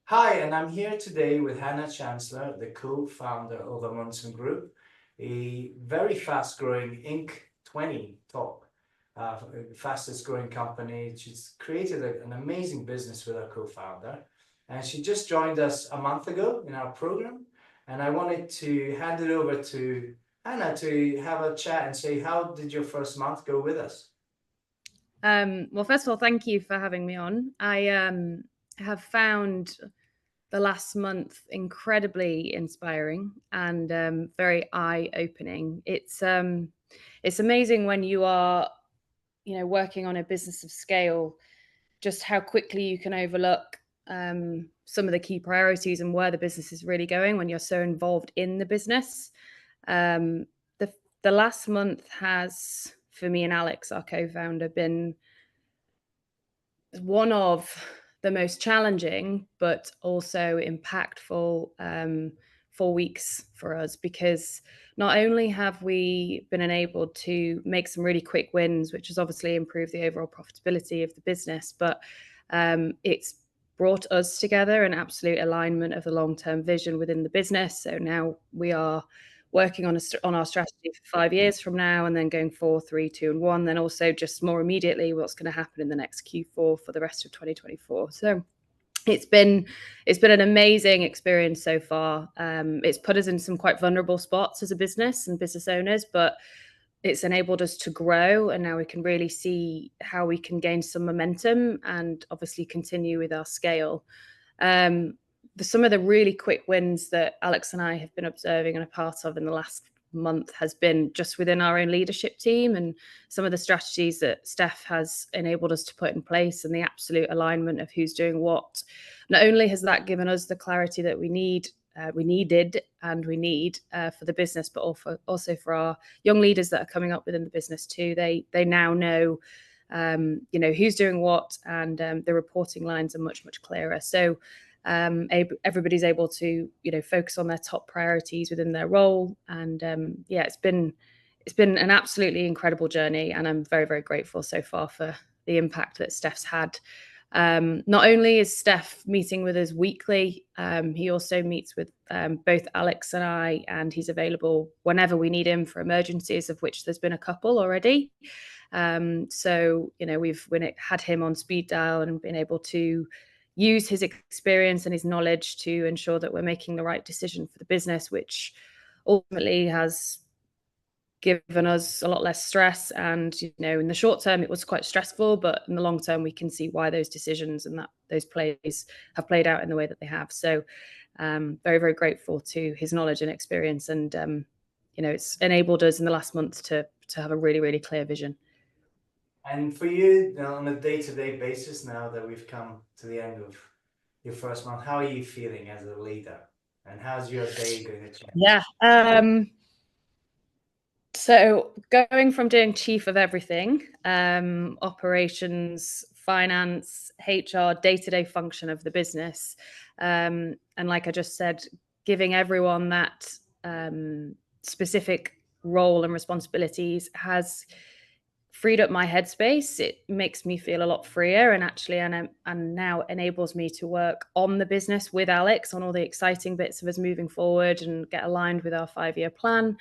Hi, and I'm here today with Hanna Chancellor, the co-founder of Amundson Group, a very fast-growing Inc. 20 top, fastest-growing company. She's created an amazing business with her co-founder, and she just joined us a month ago in our program. And I wanted to hand it over to Hanna to have a chat and say, how did your first month go with us? Well, first of all, thank you for having me on. I have found the last month incredibly inspiring and very eye-opening. It's amazing when you are, working on a business of scale, just how quickly you can overlook some of the key priorities and where the business is really going when you're so involved in the business. Um, the last month has, for me and Alex, our co-founder, been one of the most challenging but also impactful 4 weeks for us, because not only have we been enabled to make some really quick wins, which has obviously improved the overall profitability of the business, but it's brought us together in absolute alignment of the long-term vision within the business. So now we are working on our strategy for 5 years from now, and then going 4, 3, 2, and 1. Then also just more immediately, what's going to happen in the next Q4 for the rest of 2024. So it's been an amazing experience so far. It's put us in some quite vulnerable spots as a business and business owners, but it's enabled us to grow, and now we can really see how we can gain some momentum and obviously continue with our scale. Some of the really quick wins that Alex and I have been observing and a part of in the last month has been just within our own leadership team, and some of the strategies that Steph has enabled us to put in place, and the absolute alignment of who's doing what. Not only has that given us the clarity that we needed and we need for the business, but also for our young leaders that are coming up within the business too. They now know who's doing what, and the reporting lines are much clearer. So everybody's able to focus on their top priorities within their role, and it's been an absolutely incredible journey, and I'm very grateful so far for the impact that Steph's had. Not only is Steph meeting with us weekly, he also meets with both Alex and I, and he's available whenever we need him for emergencies, of which there's been a couple already. So we've had him on speed dial and been able to use his experience and his knowledge to ensure that we're making the right decision for the business, which ultimately has given us a lot less stress. And in the short term it was quite stressful, but in the long term we can see why those decisions and that those plays have played out in the way that they have. So very grateful to his knowledge and experience, and it's enabled us in the last month to have a really clear vision. And for you, on a day-to-day basis, now that we've come to the end of your first month, how are you feeling as a leader? And how's your day going to change? Yeah. So going from doing chief of everything, operations, finance, HR, day-to-day function of the business, and like I just said, giving everyone that specific role and responsibilities has freed up my headspace. It makes me feel a lot freer, and actually and now enables me to work on the business with Alex on all the exciting bits of us moving forward and get aligned with our 5-year plan.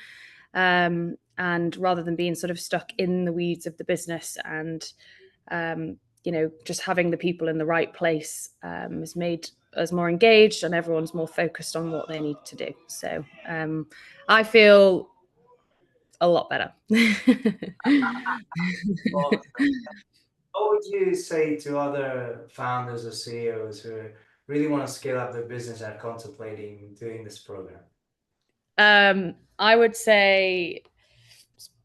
And rather than being sort of stuck in the weeds of the business, and just having the people in the right place has made us more engaged, and everyone's more focused on what they need to do. So I feel a lot better. What would you say to other founders or CEOs who really want to scale up their business and are contemplating doing this program? I would say,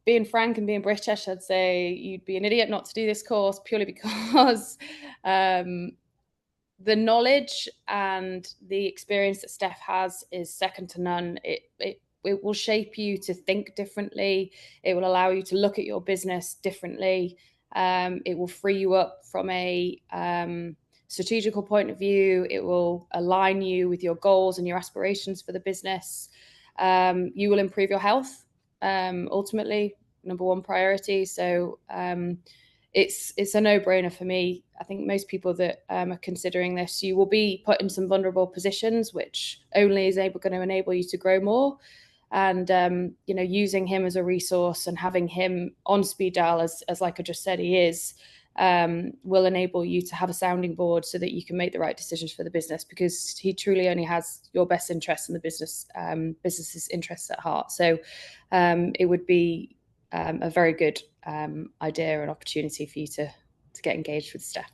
being frank and being British, I'd say you'd be an idiot not to do this course, purely because the knowledge and the experience that Steph has is second to none. It will shape you to think differently. It will allow you to look at your business differently. It will free you up from a strategical point of view. It will align you with your goals and your aspirations for the business. You will improve your health, ultimately, number one priority. So it's a no-brainer for me. I think most people that are considering this, you will be put in some vulnerable positions, which only is going to enable you to grow more. And you know, using him as a resource and having him on speed dial, as like I just said he is, will enable you to have a sounding board so that you can make the right decisions for the business, because he truly only has your best interests and the business's interests at heart. So it would be a very good idea and opportunity for you to get engaged with staff.